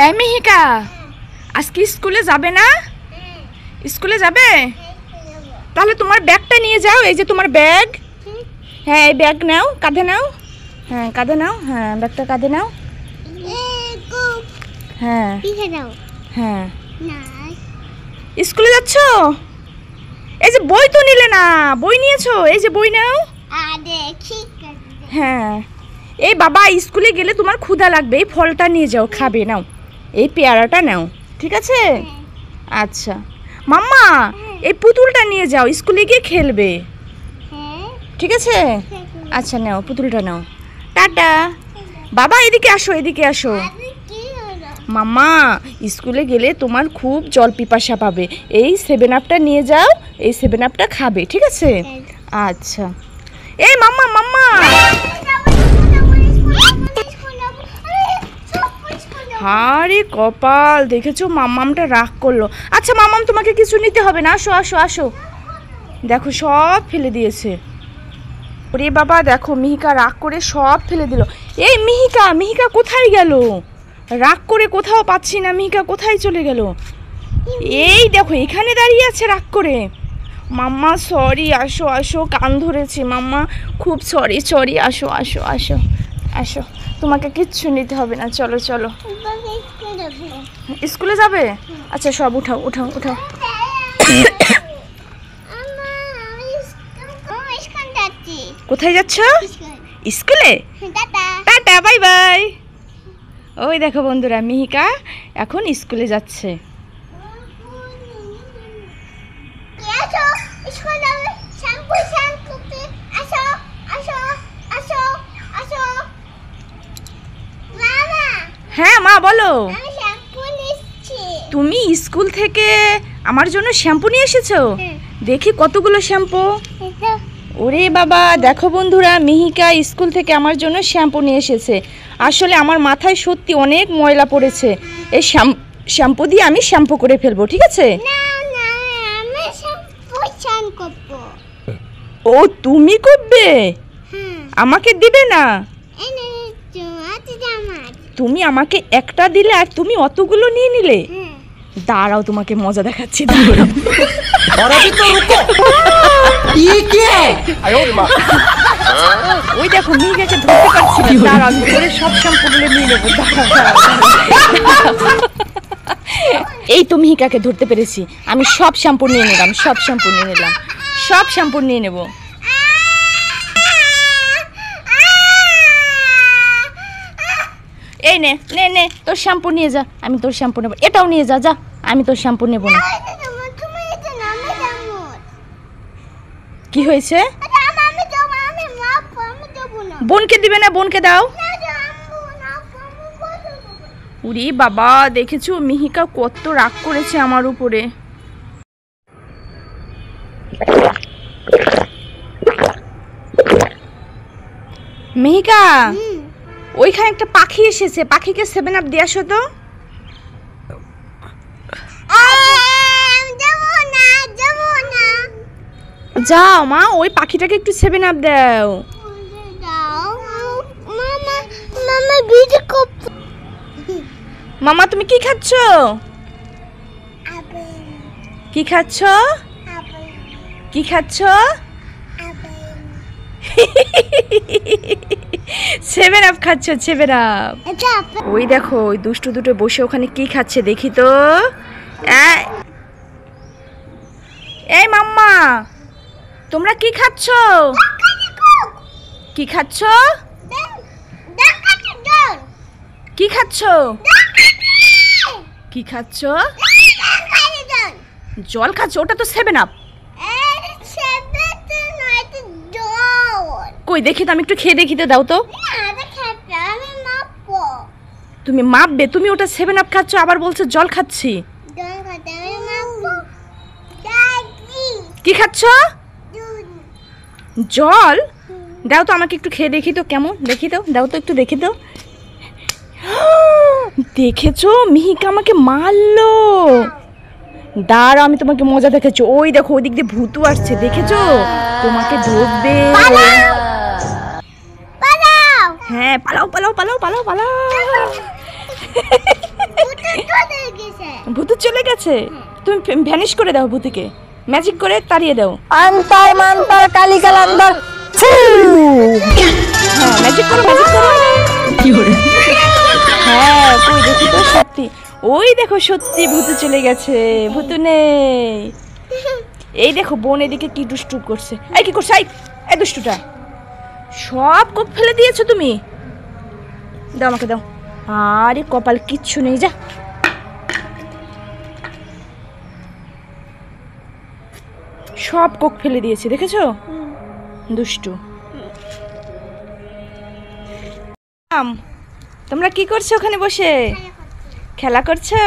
এই মিহিকা, আজকে স্কুলে যাবে না? স্কুলে যাবে? তাহলে তোমার ব্যাগটা নিয়ে যাও। এই যে তোমার ব্যাগ। হ্যাঁ, এই ব্যাগ নাও, কাঁধে নাও। হ্যাঁ, কাঁধে নাও। হ্যাঁ, ব্যাগটা কাঁধে নাও। হ্যাঁ হ্যাঁ, স্কুলে যাচ্ছ? এই যে বই তো নিলে না, বই নিয়েছো? এই যে বই নাও। হ্যাঁ, এই বাবা স্কুলে গেলে তোমার ক্ষুধা লাগবে, এই ফলটা নিয়ে যাও, খাবে। নাও, এই পেয়ারাটা নাও, ঠিক আছে? আচ্ছা মাম্মা, এই পুতুলটা নিয়ে যাও, স্কুলে গিয়ে খেলবে, ঠিক আছে? আচ্ছা নাও, পুতুলটা নাও। টাটা। বাবা এদিকে আসো, এদিকে আসো। মাম্মা, স্কুলে গেলে তোমার খুব জল পিপাসা পাবে, এই 7 আপটা নিয়ে যাও, এই 7 আপটা খাবে, ঠিক আছে? আচ্ছা। এই মাম্মা, মাম্মা, আরে কপাল, দেখেছো মাম্মামটা রাগ করলো। আচ্ছা মাম্মাম, তোমাকে কিছু নিতে হবে না, আসো আসো আসো। দেখো সব ফেলে দিয়েছে। ওরে বাবা, দেখো মিহিকা রাগ করে সব ফেলে দিল। এই মিহিকা, মিহিকা কোথায় গেল? রাগ করে কোথাও পাচ্ছি না, মিহিকা কোথায় চলে গেল? এই দেখো এখানে দাঁড়িয়ে আছে রাগ করে। মাম্মা সরি, আসো আসো, কান ধরেছি মাম্মা, খুব সরি সরি, আসো আসো আসো আসো। তোমাকে কিচ্ছু নিতে হবে না, চলো চলো। স্কুলে যাবে? আচ্ছা সব উঠাও উঠাও উঠাও। কোথায় যাচ্ছ? স্কুলে। Tata, bye bye. ওই দেখো বন্ধুরা, মিহিকা এখন স্কুলে যাচ্ছে। হ্যাঁ মা, বলো। তুমি স্কুল থেকে আমার জন্য শ্যাম্পু নিয়ে এসেছো? দেখি কতগুলো শ্যাম্পু। ওরে বাবা, দেখো বন্ধুরা, মিহিকা স্কুল থেকে আমার জন্য শ্যাম্পু নিয়ে এসেছে। আসলে আমার মাথায় সত্যি অনেক ময়লা পড়েছে, এই শ্যাম্পু দিয়ে আমি শ্যাম্পু করে ফেলবো, ঠিক আছে? ও তুমি করবে, আমাকে দিবে না? তুমি আমাকে একটা দিলে আর তুমি অতগুলো নিয়ে নিলে। দাঁড়াও, তোমাকে মজা দেখাচ্ছি। ওই দেখো মিহিকাকে ধরতে পারছি না, দাঁড়াও আমি করে সব শ্যাম্পুগুলো নিয়ে নেবো। এই তো মিহিকাকে ধরতে পেরেছি, আমি সব শ্যাম্পু নিয়ে নিলাম, সব শ্যাম্পু নিয়ে নিলাম, সব শ্যাম্পু নিয়ে নেবো। এই নে নে নে, তোর শ্যাম্পু নিয়ে যা, আমি তোর শ্যাম্পু নেবো। এটাও নিয়ে যা, যা, আমি তোর শ্যাম্পু নেবো না। কি হয়েছে? বোনকে দিবে না? বোনকে দাও। উরি বাবা, দেখেছো মিহিকা কত রাগ করেছে আমার উপরে। মিহিকা, ওইখানে একটা পাখি এসেছে, পাখিকে 7 আপ দিয়ে আসো তো। যাও মা, ওই পাখিটাকে একটু 7 আপ দাও। মামা তুমি কি খাচ্ছ? কি খাচ্ছ? কি খাচ্ছ? 7 আপ খাচ্ছ, 7 আপ। ওই দেখো ওই দুষ্টু দুটো বসে ওখানে কি খাচ্ছে দেখি তো। এই মাম্মা, তোমরা কি খাচ্ছ? কি খাচ্ছ? কি খাচ্ছ? কি খাচ্ছ? জল খাচ্ছ? ওটা তো 7 আপ। কই দেখি তো, আমি একটু খেয়ে দেখি তো, দাও তো। তুমি মাপবে? তুমি ওটা 7 আপ খাচ্ছ, আবার বলছো জল খাচ্ছি। কি খাচ্ছ? জল? দাও তো আমাকে একটু খেয়ে দেখি তো কেমন, দেখি তো, দাও তো একটু দেখি তো। দেখেছো মিহিকা আমাকে মারলো। দাঁড়াও আমি তোমাকে মজা দেখাচ্ছি। ওই দেখো ওই দিক দিয়ে ভূতু আসছে, দেখেছো? তোমাকে ধরবে। পালাও পালাও পালাও পালাও পালাও। ভূত চলে গেছে। তুমি ভ্যানিশ করে দাও ভূতিকে, ম্যাজিক করে তাড়িয়ে দাও। আন্তর মান্তর কালিকালান্তর। হ্যাঁ ম্যাজিক করো, ম্যাজিক করো। হ্যাঁ কই দেখি তো, সত্যি ওই দেখো সত্যি ভূত চলে গেছে, ভূত নেই। এই দেখো বোন এদিকে কি দুষ্টু করছে। এই কি করছে, এই দুষ্টুটা সব কোপ ফেলে দিয়েছো তুমি। দাও আমাকে দাও। আরে কপাল কিচ্ছু নেই, যা। সব কোক ফেলে দিয়েছে, দেখেছো দুষ্টু। তোমরা কি করছো ওখানে বসে? খেলা করছো?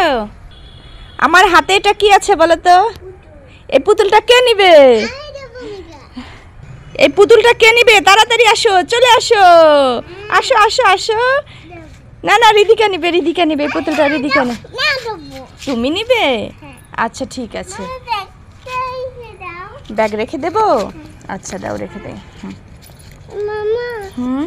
আমার হাতে এটা কি আছে বলো তো? এই পুতুলটা কে নিবে? এই পুতুলটা কে নিবে? তাড়াতাড়ি আসো, চলে আসো, আসো আসো আসো। না না রিধিকা নিবে, রিধিকা নিবে এই পুতুলটা, রিধিকা নেবে। তুমি নিবে? আচ্ছা ঠিক আছে, ব্যাগ রেখে দেবো। আচ্ছা দাও, রেখে দেই। হুম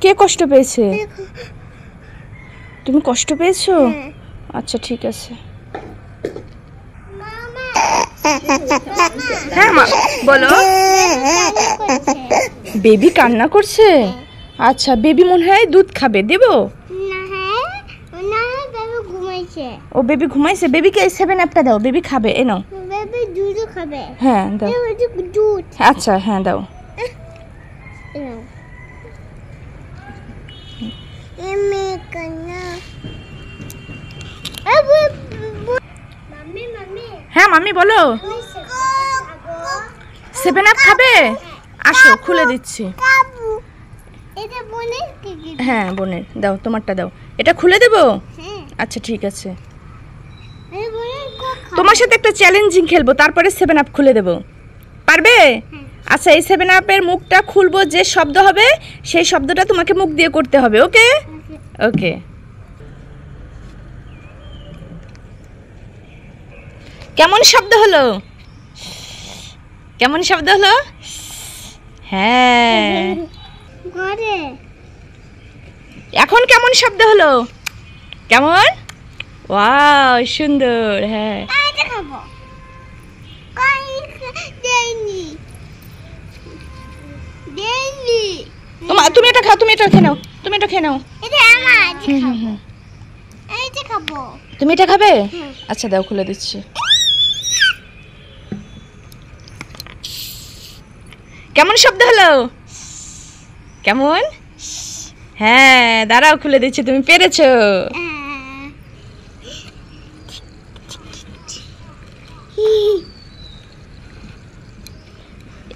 কে কষ্ট পেয়েছে? তুমি কষ্ট পেয়েছো? আচ্ছা ঠিক আছে। হ্যাঁ মা বলো। বেবি কান্না করছে? আচ্ছা বেবি মনে হয় দুধ খাবে, দেবো? ও বেবি ঘুমাইছে। বেবিকে এই 7 আপটা দাও, বেবি খাবে। এ নাও। বেবি দুধ খাবে? হ্যাঁ দাও। দুধ? আচ্ছা হ্যাঁ দাও। হ্যাঁ মাম্মি বলো। 7 আপ খাবে? আসো খুলে দিচ্ছি। হ্যাঁ বোনের দাও, তোমারটা দাও। এটা খুলে দেবো? আচ্ছা ঠিক আছে। তোমার সাথে একটা চ্যালেঞ্জিং খেলবো, তারপরে 7 আপ খুলে দেবো, পারবে? আচ্ছা এই 7 আপের মুখটা খুলবো, যে শব্দ হবে সেই শব্দটা তোমাকে মুখ দিয়ে করতে হবে। ওকে ওকে। কেমন শব্দ হলো? কেমন শব্দ হলো? হ্যাঁ। এখন কেমন শব্দ হলো? কেমন? ওয়াও সুন্দর। হ্যাঁ তুমি এটা খাও, তুমি এটা খেয়ে নাও, তুমি এটা খেয়ে নাও। তুমি এটা খাবে? আচ্ছা দাও, খুলে দিচ্ছি। কেমন শব্দ হলো? কেমন? হ্যাঁ দাঁড়াও খুলে দিচ্ছি, তুমি পেরেছো।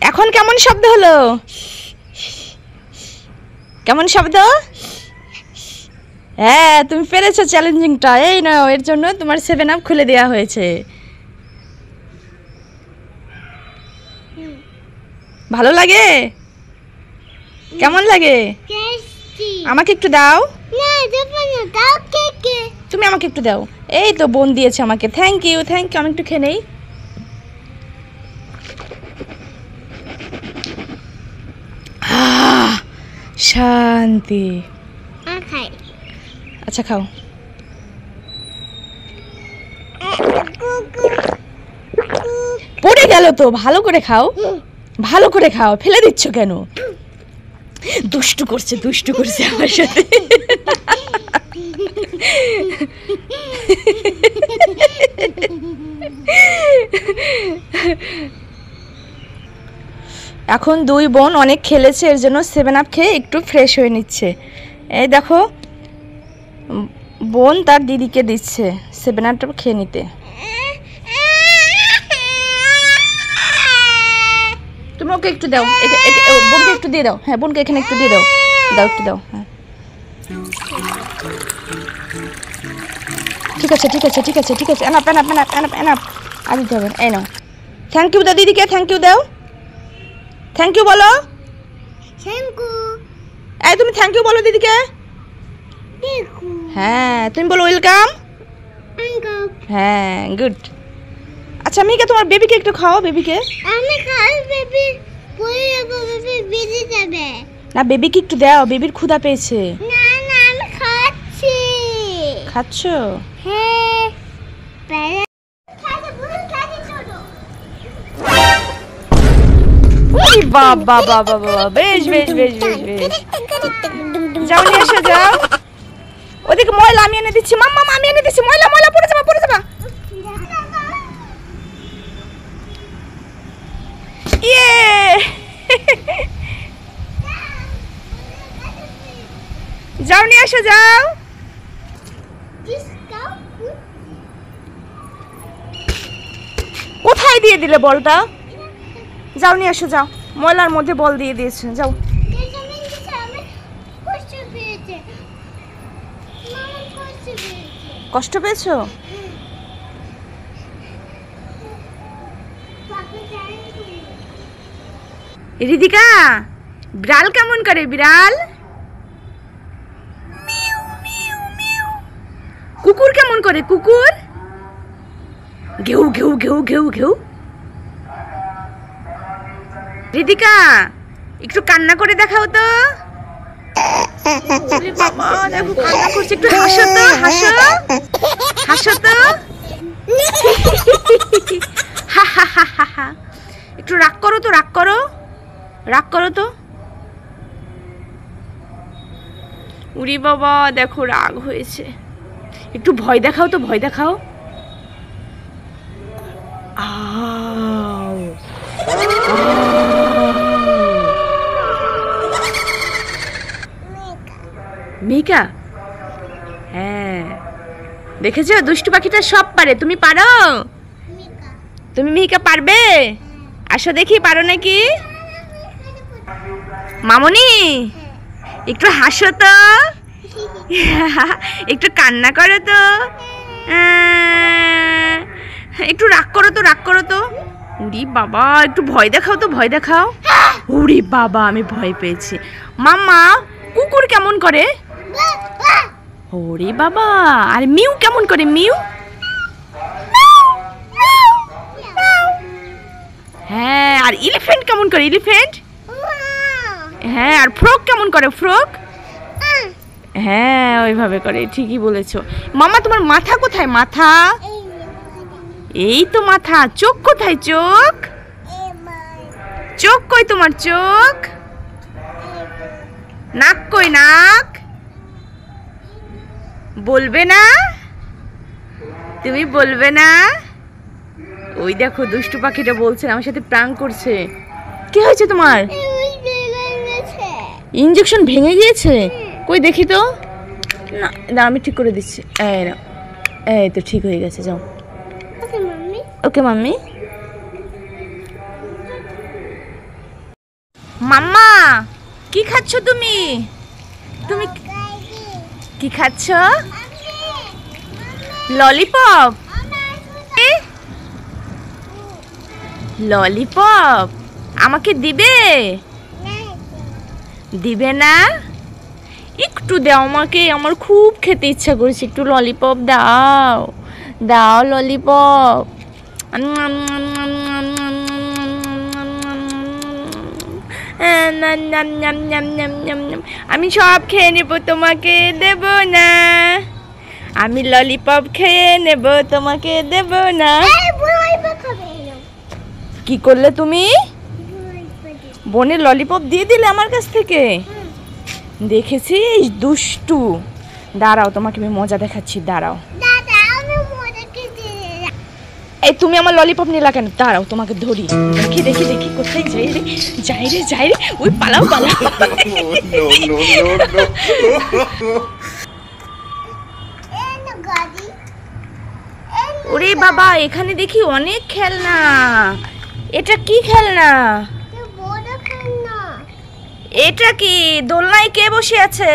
এখন কেমন শব্দ হলো? কেমন শব্দ? হ্যাঁ তুমি পেরেছো চ্যালেঞ্জিংটা। এই নাও, এর জন্য তোমার 7 আপ খুলে দেওয়া হয়েছে। ভালো লাগে? কেমন লাগে? আমাকে একটু দাও। তুমি আমাকে একটু দাও। এই তো বোন দিয়েছে আমাকে। Thank you, thank you. আমি একটু খেয়ে নেই। শান্তি। আচ্ছা খাও। পড়ে গেল তো, ভালো করে খাও, ভালো করে খাও। ফেলে দিচ্ছ কেন? দুষ্টু করছে, দুষ্টু করছে আমার সাথে। এখন দুই বোন অনেক খেলেছে, এর জন্য 7 আপ খেয়ে একটু ফ্রেশ হয়ে নিচ্ছে। এই দেখো বোন তার দিদিকে দিচ্ছে 7 আপটা খেয়ে নিতে। তুমি ওকে একটু দাও, বোনকে একটু দিয়ে দাও। হ্যাঁ বোনকে এখানে একটু দিয়ে দাও, দাও একটু দাও। হ্যাঁ ঠিক আছে ঠিক আছে ঠিক আছে ঠিক আছে। এনাপ এনাপ এনাপ এনাপ এনাপ। আর দিতে হবে। এই নাও। থ্যাংক ইউ দাও দিদিকে, থ্যাংক ইউ দাও। থ্যাংক ইউ বলো। এই তুমি থ্যাংক ইউ বলো দিদিকে। হ্যাঁ তুমি বলো ওয়েলকাম। হ্যাঁ গুড। আচ্ছা মিকা তোমার বেবিকে একটু খাও, বেবিকে। আমি খাই বেবি, পড়ে যাবো, বেবি বেরিয়ে যাবে। না বেবিকে একটু দাও, বেবির ক্ষুধা পেয়েছে। না না আমি খাচ্ছি। খাচ্ছো? হ্যাঁ পেরে খাইতে বলে খাইতে চলো। ওই বাবা বাবা বাবা, বেশ বেশ বেশ বেশ বেশ। যাও নিয়ে এসো, যাও। ওদিকে ময়লা আমি এনে দিচ্ছি, মাম্মা আমি এনে দিচ্ছি, ময়লা ময়লা পড়ে যাবা পড়ে যাবা। ইয়ে যাও নিয়ে এসো, যাও। কোথায় দিয়ে দিলে বলটা? যাও নিয়ে এসো, যাও। ময়লার মধ্যে বল দিয়ে দিয়েছে, যাও। কষ্ট পেয়েছো? রিদিকা, বিড়াল কেমন করে? বিড়াল কুকুর কেমন করে? কুকুর ঘেউ ঘেউ ঘেউ ঘেউ ঘেউ। রিদিকা একটু কান্না করে দেখাও তো। বাবা দেখো কান্না করছে, একটু হাসো তো, হাসো হাসো তো। একটু রাগ করো তো, রাগ করো, রাগ করো তো। উরি বাবা দেখো রাগ হয়েছে। একটু ভয় দেখাও তো, ভয় দেখাও। মিকা, হ্যাঁ দেখেছো দুষ্টু পাখিটা সব পারে। তুমি পারো? তুমি মিকা পারবে? আসো দেখি পারো নাকি। মামনি একটু হাসো তো, একটু কান্না করো তো, একটু রাগ করো তো, রাগ করো তো। উরি বাবা একটু ভয় দেখাও তো, ভয় দেখাও। উরি বাবা আমি ভয় পেয়েছি। মাম্মা কুকুর কেমন করে? ওরে বাবা, আর মিউ কেমন করে? মিউ হ্যাঁ, আর এলিফ্যান্ট কেমন করে? এলিফ্যান্ট হ্যাঁ, আর ফ্রক কেমন করে? ফ্রক হ্যাঁ ওইভাবে করে, ঠিকই বলেছো। মামা তোমার মাথা কোথায়? মাথা এই তো মাথা। চোখ কোথায়? চোখ চোখ কই তোমার? চোখ নাক কই? নাক বলবে না? তুমি বলবে না? ওই দেখো দুষ্টু পাখিটা বলছে আমার সাথে প্রাঙ্ক করছে। কি হয়েছে তোমার? ইনজেকশন ভেঙে গিয়েছে? কই দেখি তো। না না আমি ঠিক করে দিচ্ছি। এই না, এই তো ঠিক হয়ে গেছে, যাও। ওকে মাম্মি। মাম্মা কি খাচ্ছ তুমি? তুমি কি খাচ্ছ? ললিপপ? ললিপপ আমাকে দিবে? দিবে না? একটু দাও আমাকে, আমার খুব খেতে ইচ্ছা করেছে। একটু ললিপপ দাও, দাও ললিপপ। আমি সব খেয়ে নেব, তোমাকে দেব না। আমি ললিপপ খেয়ে নেব, তোমাকে দেব না। কি করলে তুমি? বোনের ললিপপ দিয়ে দিলে আমার কাছ থেকে? দেখেছিস দুষ্টু। দাঁড়াও তোমাকে আমি মজা দেখাচ্ছি, দাঁড়াও। এই তুমি আমার ললিপপ নিলা কেন? দাঁড়াও তোমাকে ধরি। দেখি দেখি দেখি কোথায় যাই রে, যাই রে যাই রে। ওই পালাও পালাও। ওরে বাবা এখানে দেখি অনেক খেলনা। এটা কি খেলনা? এটা কি? দোলনায় কে বসে আছে?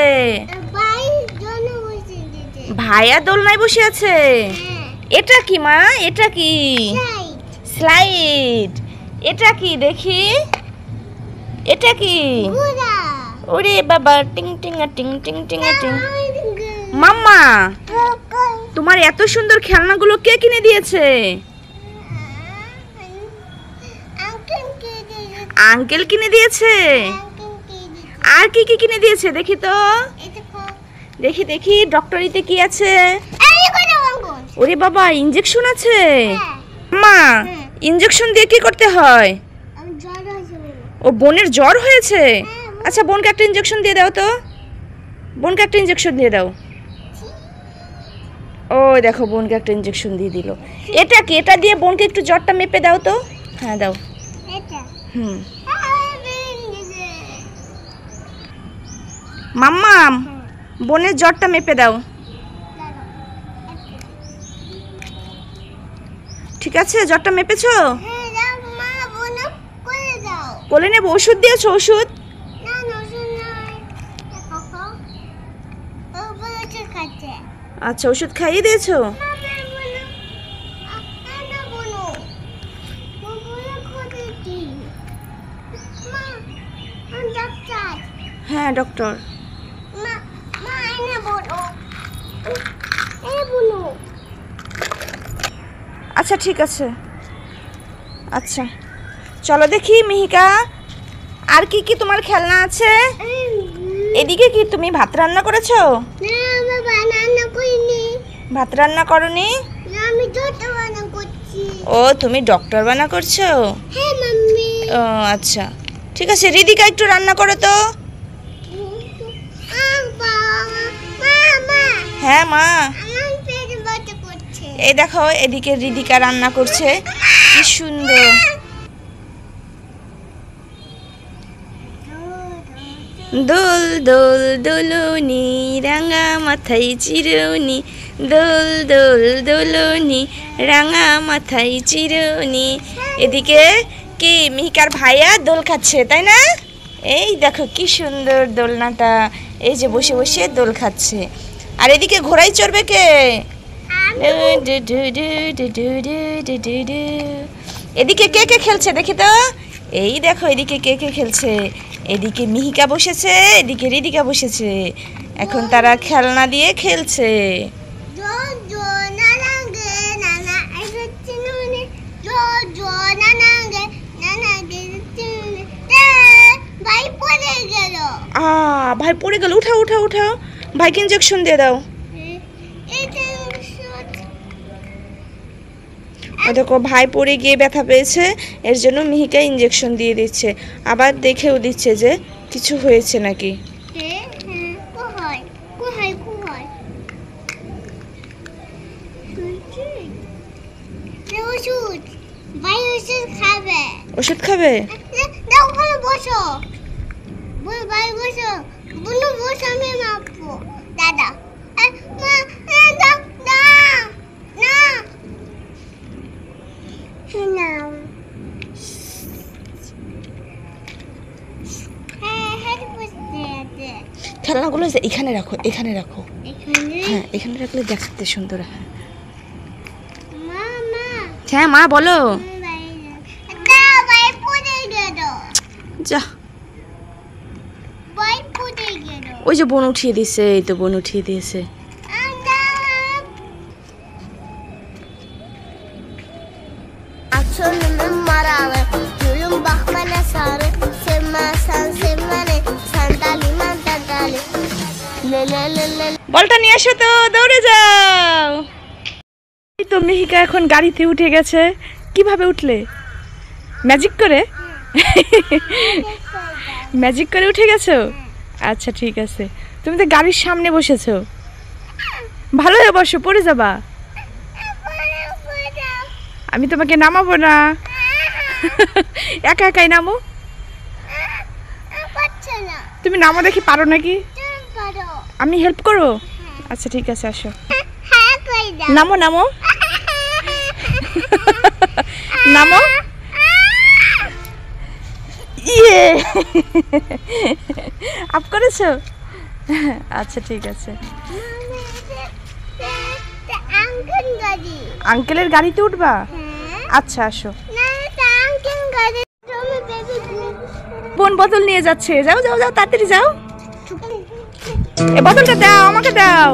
ভাইয়া দোলনায় বসে আছে। এটা কি মা? এটা কি? স্লাইড। এটা কি দেখি? এটা কি? ওরে বাবা টিং টিং টিং টিং টিং টিং। মাম্মা তোমার এত সুন্দর খেলনাগুলো কে কিনে দিয়েছে? আঙ্কেল কিনে দিয়েছে। আর কি কি কিনে দিয়েছে দেখি তো, দেখি দেখি ডক্টরিতে কি আছে। ওরে বাবা, ইনজেকশন আছে। মা, ইনজেকশন দিয়ে কি করতে হয়? ও বোনের জ্বর হয়েছে। আচ্ছা, বোনকে একটা ইনজেকশন দিয়ে দাও তো, বোনকে একটা ইনজেকশন দিয়ে দাও। ও দেখো, বোনকে একটা ইনজেকশন দিয়ে দিল। এটা কি? এটা দিয়ে বোনকে একটু জ্বরটা মেপে দাও তো। হ্যাঁ দাও। হুম, মাম্মাম বোনের জ্বরটা মেপে দাও। ঠিক আছে, জ্বরটা মেপেছো? কোলে নেবো? ওষুধ দিয়েছো? ওষুধ আচ্ছা, ওষুধ খাইয়ে দিয়েছো? হ্যাঁ ডক্টর। আচ্ছা ঠিক আছে। আচ্ছা চলো দেখি মিহিকা, আর কি কি তোমার খেলনা আছে? এদিকে কি তুমি ভাত রান্না করেছো? ভাত রান্না করনি? ও তুমি ডক্টর বানা করছো? ও আচ্ছা ঠিক আছে। রিদিকা একটু রান্না করো তো। হ্যাঁ মা। এই দেখো, এদিকে রিদিকা রান্না করছে, কি সুন্দর। দোল দোল দোলনি রাঙা মাথায় চিরুনি, দোল দোল দোলনি রাঙা মাথায় চিরুনি। এদিকে কি মিহিকার ভাইয়া দোল খাচ্ছে, তাই না? এই দেখো কি সুন্দর দোলনাটা, এই যে বসে বসে দোল খাচ্ছে। আর এদিকে ঘোড়ায় চড়বে কে? এদিকে কে কে খেলছে দেখি তো। এই দেখো, এদিকে কে কে খেলছে। এদিকে মিহিকা বসেছে, এদিকে রিদিকা বসেছে। এখন তারা খেলনা দিয়ে খেলছে। ভাই পড়ে গেল। উঠাও উঠাও উঠাও, ভাইকে ইনজেকশন দিয়ে দাও। দেখো ভাই পড়ে গিয়ে ব্যথা পেয়েছে, এর জন্য মিহিকা ইনজেকশন দিয়ে দিচ্ছে। আবার দেখেও দিচ্ছে যে কিছু হয়েছে নাকি। ওষুধ খাবে? দাদা খেলনাগুলো এখানে রাখো, এখানে রাখো। হ্যাঁ এখানে রাখলে দেখতে সুন্দর। হ্যাঁ হ্যাঁ মা বলো। যা, ওই যে বোন উঠিয়ে দিয়েছে। এই তো বোন উঠিয়ে দিয়েছে। বলটা নিয়ে এসো তো, দৌড়ে যাও। এই তো মিহিকা এখন গাড়িতে উঠে গেছে। কিভাবে উঠলে? ম্যাজিক করে? ম্যাজিক করে উঠে গেছো? আচ্ছা ঠিক আছে। তুমি তো গাড়ির সামনে বসেছো, ভালো হয়ে বসো, পড়ে যাবা। আমি তোমাকে নামাবো না। একা একাই নামো। তুমি নামো দেখি, পারো নাকি? আমি হেল্প করবো? আচ্ছা ঠিক আছে, আসো। নামো নামো নামো। ইয়ে আপ করেছো? আচ্ছা ঠিক আছে। আঙ্কেলের গাড়িতে উঠবা? আচ্ছা আসো। বোন বোতল নিয়ে যাচ্ছে, যাও যাও যাও, তাড়াতাড়ি যাও। এই বোতলটা দাও, আমাকে দাও।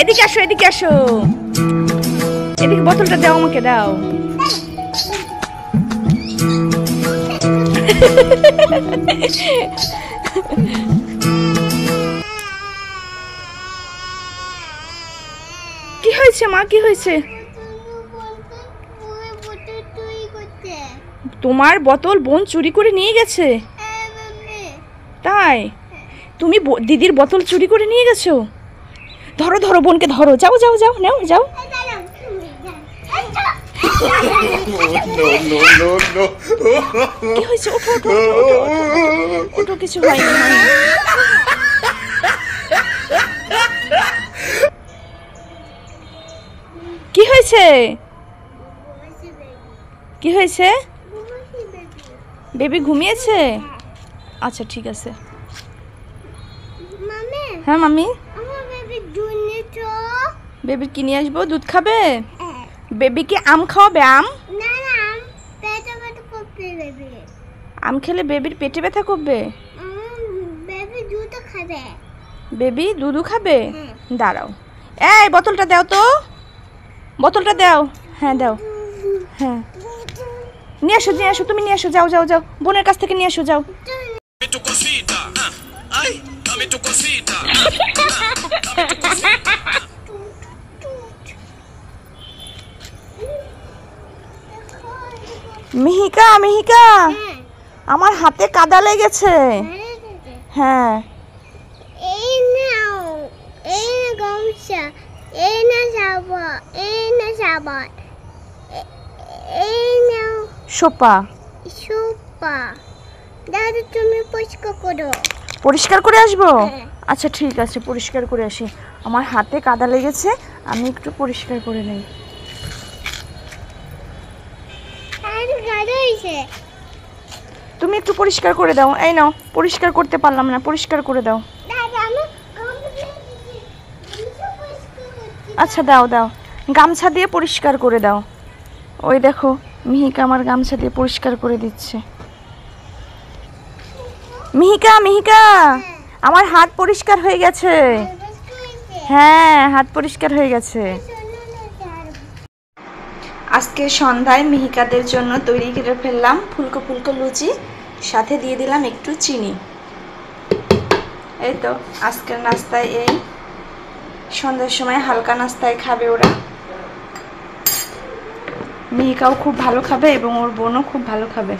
এদিকে আসো, এদিকে আসো, এদিকে বোতলটা দাও, আমাকে দাও। কি হয়েছে মা, কি হয়েছে? তোমার বোতল বোন চুরি করে নিয়ে গেছে? তাই? তুমি দিদির বোতল চুরি করে নিয়ে গেছো? ধরো ধরো, বোনকে ধরো, যাও যাও যাও, নাও যাও। কি হয়েছে? ওঠো ওঠো ওঠো ওঠো, কিছু হয়নি। কি হয়েছে? কি হয়েছে? বেবি ঘুমিয়েছে? আচ্ছা ঠিক আছে। হ্যাঁ মামি। বেবির কি নিয়ে আসবো? দুধ খাবে? বেবিকে আম খাওয়াবে? আম? আম খেলে বেবির পেটে ব্যথা করবে? বেবি দুধও খাবে? দাঁড়াও, এই বোতলটা দাও তো, বোতলটা দাও। হ্যাঁ দাও, হ্যাঁ নিয়ে আসো, নিয়ে আসো, তুমি নিয়ে আসো, যাও যাও যাও, বোনের কাছ থেকে নিয়ে আসো, যাও। মিহিকা, মিহিকা, আমার হাতে কাদা লেগেছে। হ্যাঁ, এই নাও, এই না গামছা, এই না সাবান, এই না সাবান, এই নাও সোপা। সোপা। দাদা তুমি পরিষ্কার করো। পরিষ্কার করে আসবো? হ্যাঁ। আচ্ছা ঠিক আছে, পরিষ্কার করে আসি। আমার হাতে কাদা লেগেছে, আমি একটু পরিষ্কার করে নেই। আর গাড়ি হয়েছে। তুমি একটু পরিষ্কার করে দাও। এই নাও, পরিষ্কার করতে পারলাম না, পরিষ্কার করে দাও। দাদা আমি গামছা দিয়েছি, গামছা পরিষ্কার করছি। আচ্ছা দাও দাও, গামছা দিয়ে পরিষ্কার করে দাও। ওই দেখো, মিহিকা আমার গামছা দিয়ে পরিষ্কার করে দিচ্ছে। মিহিকা, মিহিকা, আমার হাত পরিষ্কার হয়ে গেছে। হ্যাঁ, হাত পরিষ্কার হয়ে গেছে। আজকে সন্ধ্যায় মিহিকাদের জন্য তৈরি করে ফেললাম ফুলকো ফুলকো লুচি, সাথে দিয়ে দিলাম একটু চিনি। এই তো আজকের নাস্তায়, এই সন্ধ্যার সময় হালকা নাস্তায় খাবে ওরা। মিহিকাও খুব ভালো খাবে এবং ওর বোনও খুব ভালো খাবে।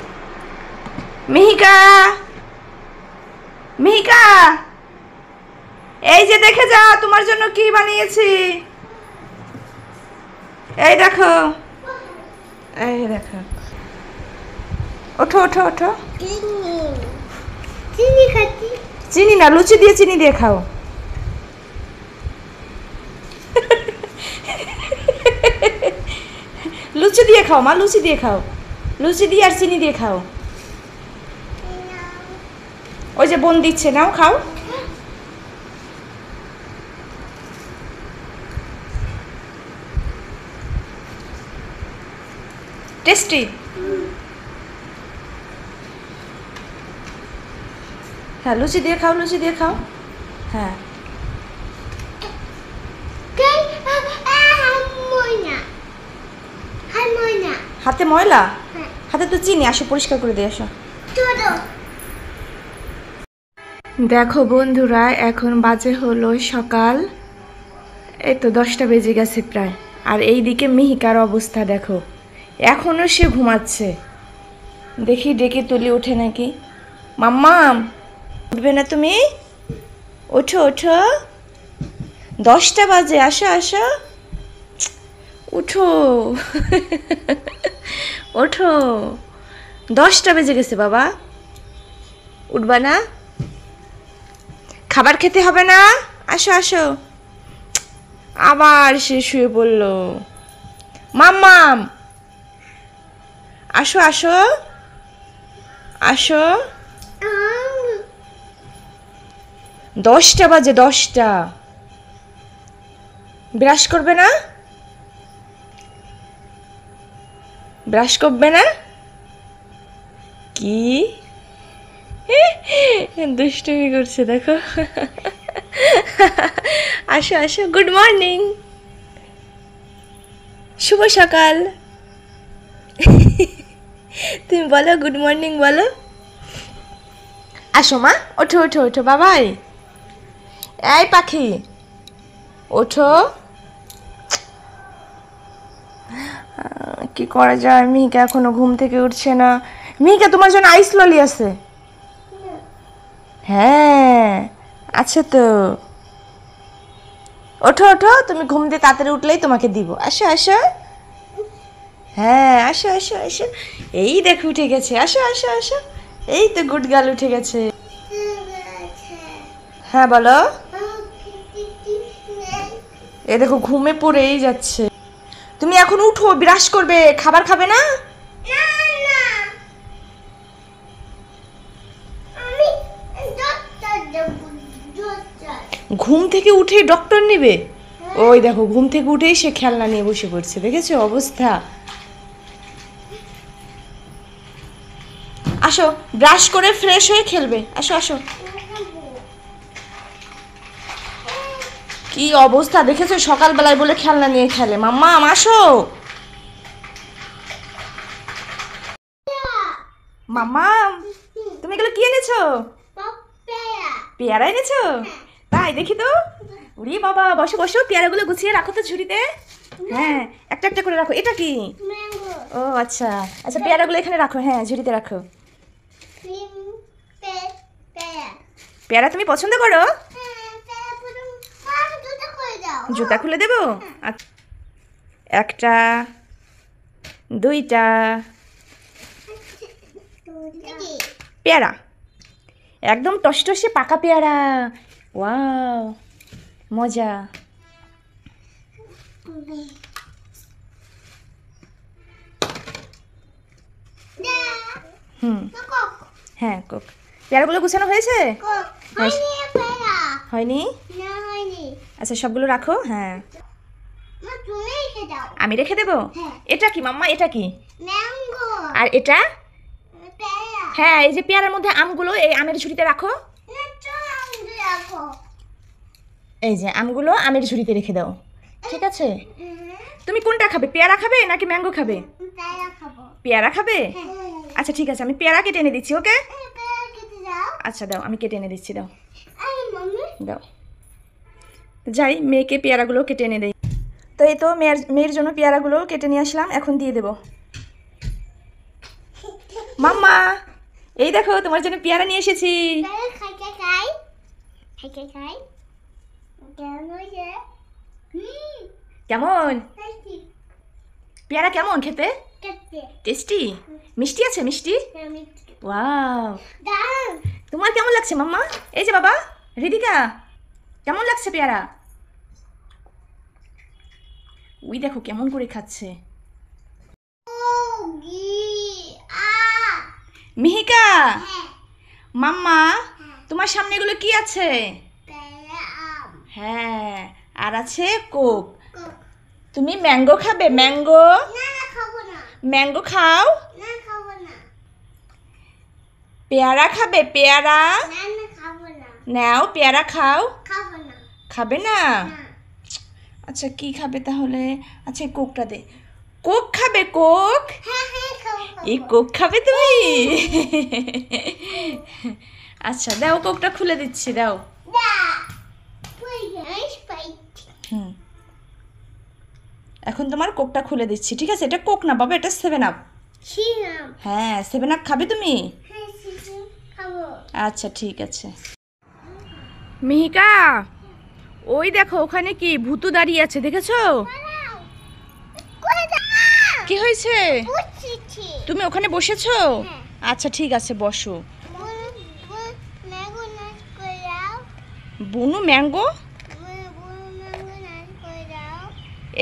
মিহিকা, মিহিকা, এই যে দেখে যাও তোমার জন্য কি বানিয়েছি। এই দেখো, এই দেখো, ওঠো ওঠো ওঠো। চিনি, চিনি খাচ্ছি। চিনি না, লুচি দিয়ে চিনি দিয়ে খাও। লুচি দিয়ে খাও মা, লুচি দিয়ে খাও, লুচি দিয়ে আর চিনি দিয়ে খাও। ওই যে বোন দিচ্ছে, নাও খাও। টেস্টি। হ্যাঁ লুচি দিয়ে খাও, লুচি দিয়ে খাও। হ্যাঁ হাতে ময়লা? হাতে তো চিনি, আসো পরিষ্কার করে দিয়ে আসো। দেখো বন্ধুরা, এখন বাজে হলো সকাল, এই তো 10টা বেজে গেছে প্রায়। আর এই দিকে মিহিকার অবস্থা দেখো, এখনো সে ঘুমাচ্ছে। দেখি ডেকে তুলি ওঠে নাকি। মাম্মাম উঠবে না তুমি? ওঠো ওঠো, 10টা বাজে, আসো আসো, উঠো। ওঠো, 10টা বেজে গেছে বাবা, উঠবা না? খাবার খেতে হবে না? আসো আসো। আবার সে শুয়ে পড়লো। মাম্মাম আসো আসো আসো। 10টা বাজে, 10টা। ব্রাশ করবে না? ব্রাশ করবে না? কি দুষ্টুমি করছে দেখো। আসো আসো, গুড মর্নিং, শুভ সকাল। তুমি বলো গুড মর্নিং বলো। আসো মা, ওঠো ওঠো ওঠো বাবাই। এই পাখি ওঠো। কি করা যায়, মিহিকা এখনো ঘুম থেকে উঠছে না। মিহিকা তোমার জন্য আইস ললি আছে। হ্যাঁ আছে তো। ওঠো ওঠো, তুমি ঘুম দিয়ে তাড়াতাড়ি উঠলেই তোমাকে দিব। আসো আসো। হ্যাঁ আসো আসো আসো। এই দেখো উঠে গেছে, আসো আসো আসো। এই তো গুড গার্ল উঠে গেছে। হ্যাঁ বলো। এ দেখো ঘুমে পড়েই যাচ্ছে। তুমি এখন উঠো, ব্রাশ করবে, খাবার খাবে না? ঘুম থেকে উঠে ডক্টর নেবে? ওই দেখো ঘুম থেকে উঠেই সে খেলনা নিয়ে বসে পড়ছে, দেখেছো অবস্থা। আসো ব্রাশ করে ফ্রেশ হয়ে খেলবে, আসো আসো। কি অবস্থা দেখেছো, সকালবেলায় বলে খেলনা নিয়ে খেলে। মাম্মা আসো। মাম্মা তুমি এগুলো কি এনেছো? পেয়ারা এনেছো? তাই দেখি তো। উরি বাবা, বসো বসো, পেয়ারাগুলো গুছিয়ে রাখো তো ঝুড়িতে। হ্যাঁ একটা একটা করে রাখো। এটা কি? ও আচ্ছা আচ্ছা, পেয়ারাগুলো এখানে রাখো, হ্যাঁ ঝুড়িতে রাখো। পেয়ারা তুমি পছন্দ করো? জুতা খুলে দেবো? আচ্ছা, একটা, দুইটা পেয়ারা, একদম টসটসে পাকা পেয়ারা। ওয়াও মজা। হ্যাঁ কোক। পেয়ারাগুলো গুছানো হয়েছে? হয়নি? আচ্ছা সবগুলো রাখো। হ্যাঁ আমি রেখে দেবো। এটা কি মাম্মা, এটা কি? আর এটা? হ্যাঁ এই যে পেয়ারার মধ্যে আমগুলো, এই আমের ঝুড়িতে রাখো। এই যে আমগুলো আমের ঝুড়িতে রেখে দাও, ঠিক আছে? তুমি কোনটা খাবে, পেয়ারা খাবে নাকি ম্যাঙ্গো খাবে? পেয়ারা খাবে? আচ্ছা ঠিক আছে, আমি পেয়ারা কেটে এনে দিচ্ছি। ওকে আচ্ছা দাও, আমি কেটে এনে দিচ্ছি, দাও দাও। যাই মেয়েকে পেয়ারাগুলো কেটে এনে দেই। তো এই তো মেয়ের জন্য পেয়ারাগুলো কেটে নিয়ে আসলাম, এখন দিয়ে দেব। মাম্মা এই দেখো তোমার জন্য পেয়ারা নিয়ে এসেছি। কেমন পেয়ারা, কেমন খেতে? টেস্টি? মিষ্টি আছে? মিষ্টি? ওয়াও, তোমার কেমন লাগছে মাম্মা? এই যে বাবা রিদিকা, কেমন লাগছে পেয়ারা? ওই দেখো কেমন করে খাচ্ছে। মিহিকা মাম্মা তোমার সামনে এগুলো কি আছে? হ্যাঁ আর আছে কোক। তুমি ম্যাঙ্গো খাবে? ম্যাঙ্গো? ম্যাঙ্গো খাও। পেয়ারা খাবে? পেয়ারা নাও, পেয়ারা খাও। খাবে না? আচ্ছা কি খাবে তাহলে? আচ্ছা কোকটা দে। কোক খাবে? কোক? এই কোক খাবে তুমি? আচ্ছা দাও, কোকটা খুলে দিচ্ছি, দাও। এখন তোমার কোকটা খুলে দিচ্ছি, ঠিক আছে? এটা কোক না বাবা, এটা 7 আপ। হ্যাঁ 7 আপ খাবে তুমি? আচ্ছা ঠিক আছে। মিহিকা ওই দেখো ওখানে কি ভূতু দাঁড়িয়ে আছে, দেখেছো? কি হয়েছে? তুমি ওখানে বসেছো? আচ্ছা ঠিক আছে বসো। বুনু ম্যাঙ্গো?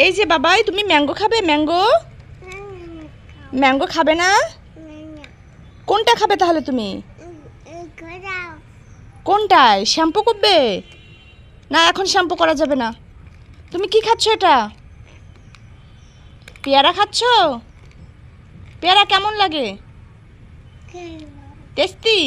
এই যে বাবাই, তুমি ম্যাঙ্গো খাবে? ম্যাঙ্গো? ম্যাঙ্গো খাবে না? কোনটা খাবে তাহলে তুমি? কোনটায়? শ্যাম্পু করবে? না এখন শ্যাম্পু করা যাবে না। তুমি কি খাচ্ছ এটা? পেয়ারা খাচ্ছ? পেয়ারা কেমন লাগে? টেস্টি?